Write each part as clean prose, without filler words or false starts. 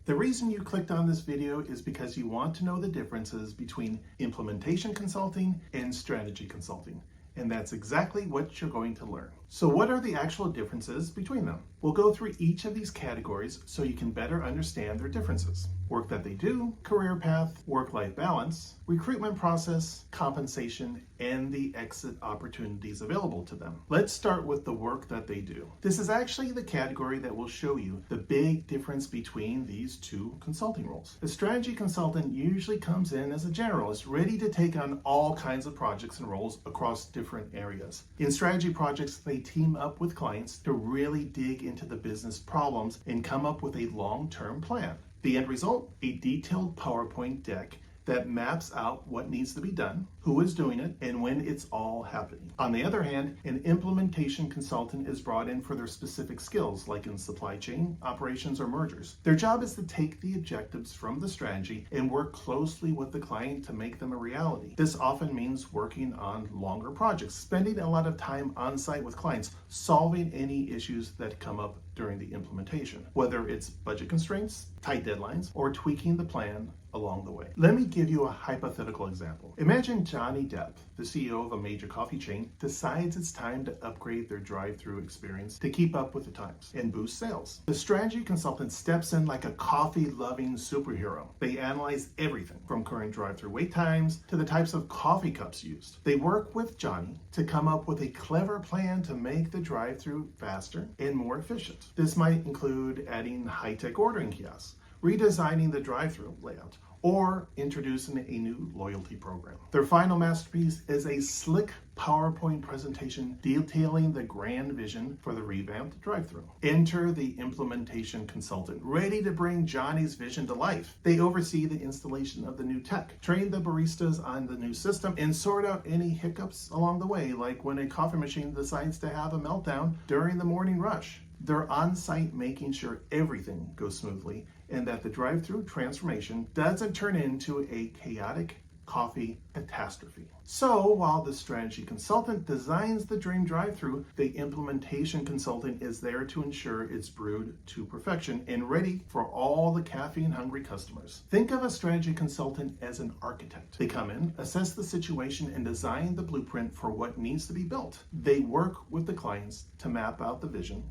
The reason you clicked on this video is because you want to know the differences between implementation consulting and strategy consulting. And that's exactly what you're going to learn. So what are the actual differences between them? We'll go through each of these categories so you can better understand their differences. Work that they do, career path, work-life balance, recruitment process, compensation, and the exit opportunities available to them. Let's start with the work that they do. This is actually the category that will show you the big difference between these two consulting roles. A strategy consultant usually comes in as a generalist, ready to take on all kinds of projects and roles across different areas. In strategy projects, they team up with clients to really dig into the business problems and come up with a long-term plan. The end result, a detailed PowerPoint deck that maps out what needs to be done, who is doing it, and when it's all happening. On the other hand, an implementation consultant is brought in for their specific skills, like in supply chain, operations, or mergers. Their job is to take the objectives from the strategy and work closely with the client to make them a reality. This often means working on longer projects, spending a lot of time on site with clients, solving any issues that come up during the implementation, whether it's budget constraints, tight deadlines, or tweaking the plan along the way. Let me give you a hypothetical example. Imagine Johnny Depp, the CEO of a major coffee chain, decides it's time to upgrade their drive-through experience to keep up with the times and boost sales. The strategy consultant steps in like a coffee-loving superhero. They analyze everything from current drive-through wait times to the types of coffee cups used. They work with Johnny to come up with a clever plan to make the drive-through faster and more efficient. This might include adding high-tech ordering kiosks, redesigning the drive-through layout, or introducing a new loyalty program. Their final masterpiece is a slick PowerPoint presentation detailing the grand vision for the revamped drive-through. Enter the implementation consultant, ready to bring Johnny's vision to life. They oversee the installation of the new tech, train the baristas on the new system, and sort out any hiccups along the way, like when a coffee machine decides to have a meltdown during the morning rush. They're on site making sure everything goes smoothly and that the drive-through transformation doesn't turn into a chaotic coffee catastrophe. So while the strategy consultant designs the dream drive-through, the implementation consultant is there to ensure it's brewed to perfection and ready for all the caffeine-hungry customers. Think of a strategy consultant as an architect. They come in, assess the situation, and design the blueprint for what needs to be built. They work with the clients to map out the vision,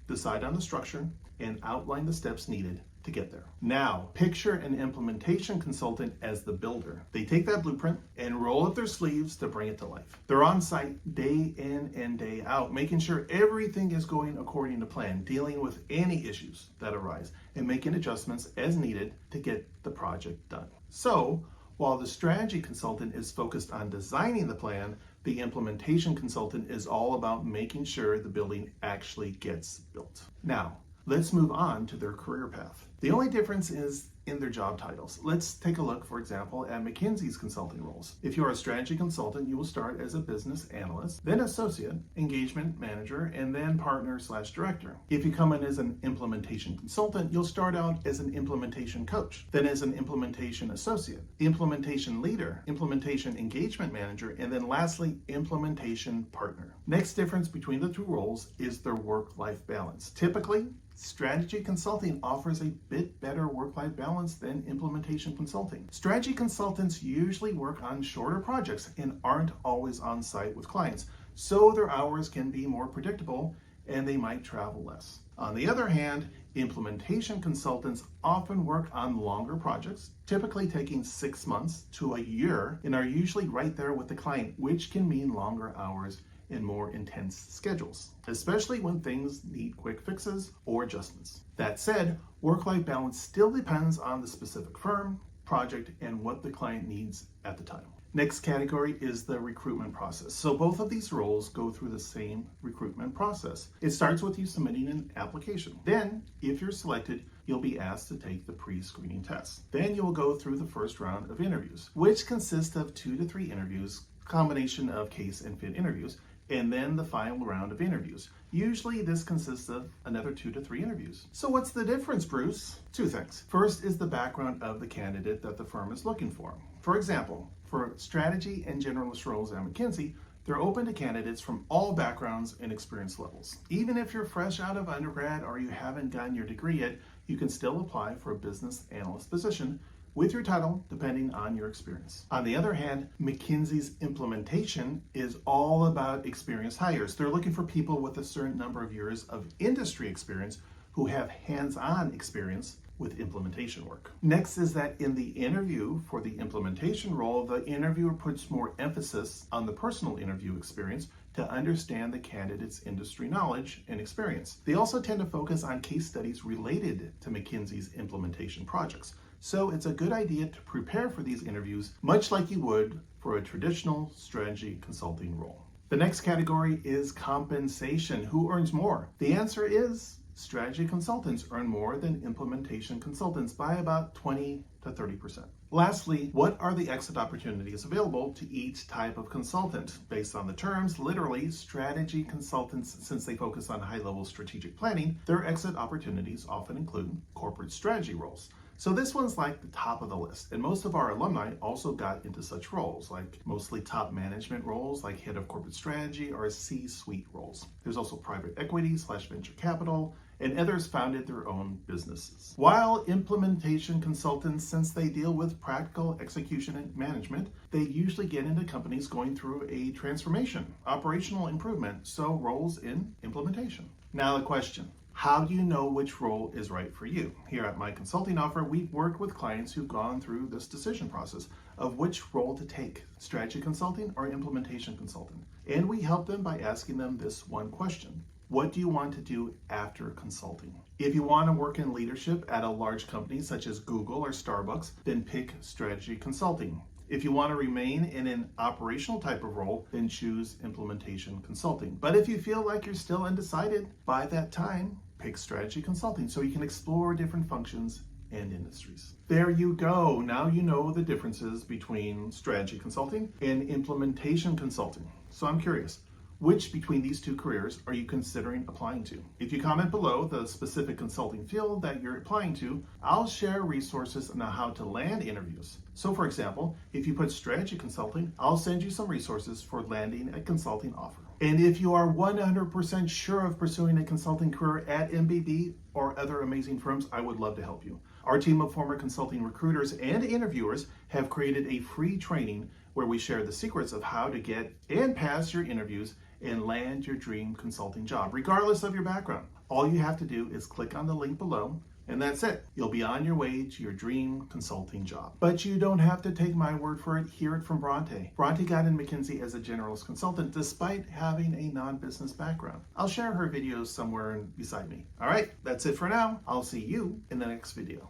decide on the structure, and outline the steps needed to get there. Now, picture an implementation consultant as the builder. They take that blueprint and roll up their sleeves to bring it to life. They're on site day in and day out, making sure everything is going according to plan, dealing with any issues that arise, and making adjustments as needed to get the project done. So, while the strategy consultant is focused on designing the plan, the implementation consultant is all about making sure the building actually gets built. Now, let's move on to their career path. The only difference is in their job titles. Let's take a look, for example, at McKinsey's consulting roles. If you're a strategy consultant, you will start as a business analyst, then associate, engagement manager, and then partner/director. If you come in as an implementation consultant, you'll start out as an implementation coach, then as an implementation associate, implementation leader, implementation engagement manager, and then lastly, implementation partner. Next difference between the two roles is their work-life balance. Typically, strategy consulting offers a bit better work-life balance than implementation consulting. Strategy consultants usually work on shorter projects and aren't always on site with clients, so their hours can be more predictable and they might travel less. On the other hand, implementation consultants often work on longer projects, typically taking 6 months to a year, and are usually right there with the client, which can mean longer hours and more intense schedules, especially when things need quick fixes or adjustments. That said, work-life balance still depends on the specific firm, project, and what the client needs at the time. Next category is the recruitment process. So both of these roles go through the same recruitment process. It starts with you submitting an application. Then, if you're selected, you'll be asked to take the pre-screening test. Then you will go through the first round of interviews, which consist of 2 to 3 interviews, combination of case and fit interviews, and then the final round of interviews. Usually this consists of another 2 to 3 interviews. So what's the difference, Bruce? 2 things. First is the background of the candidate that the firm is looking for. For example, for strategy and generalist roles at McKinsey, they're open to candidates from all backgrounds and experience levels. Even if you're fresh out of undergrad or you haven't gotten your degree yet, you can still apply for a business analyst position with your title depending on your experience. On the other hand, McKinsey's implementation is all about experienced hires. They're looking for people with a certain number of years of industry experience who have hands-on experience with implementation work. Next is that in the interview for the implementation role, the interviewer puts more emphasis on the personal interview experience to understand the candidate's industry knowledge and experience. They also tend to focus on case studies related to McKinsey's implementation projects. So it's a good idea to prepare for these interviews much like you would for a traditional strategy consulting role. The next category is compensation. Who earns more? The answer is strategy consultants earn more than implementation consultants by about 20 to 30%. Lastly, what are the exit opportunities available to each type of consultant? Based on the terms, literally, strategy consultants, since they focus on high-level strategic planning, their exit opportunities often include corporate strategy roles. So this one's like the top of the list, and most of our alumni also got into such roles, like mostly top management roles like head of corporate strategy or C-suite roles. There's also private equity/venture capital, and others founded their own businesses. While implementation consultants, since they deal with practical execution and management, they usually get into companies going through a transformation, operational improvement, so roles in implementation. Now the question. How do you know which role is right for you? Here at my consulting offer, we've worked with clients who've gone through this decision process of which role to take, strategy consulting or implementation consulting. And we help them by asking them this one question. What do you want to do after consulting? If you want to work in leadership at a large company such as Google or Starbucks, then pick strategy consulting. If you want to remain in an operational type of role, then choose implementation consulting. But if you feel like you're still undecided by that time, pick strategy consulting so you can explore different functions and industries. There you go. Now you know the differences between strategy consulting and implementation consulting. So I'm curious, which between these two careers are you considering applying to? If you comment below the specific consulting field that you're applying to, I'll share resources on how to land interviews. So for example, if you put strategy consulting, I'll send you some resources for landing a consulting offer. And if you are 100% sure of pursuing a consulting career at MBB or other amazing firms, I would love to help you. Our team of former consulting recruiters and interviewers have created a free training where we share the secrets of how to get and pass your interviews and land your dream consulting job, regardless of your background. All you have to do is click on the link below, and that's it. You'll be on your way to your dream consulting job. But you don't have to take my word for it. Hear it from 𝗲𝗲𝗏. 𝗲𝗲𝗏 got in McKinsey as a generalist consultant despite having a non-business background. I'll share her videos somewhere beside me. All right, that's it for now. I'll see you in the next video.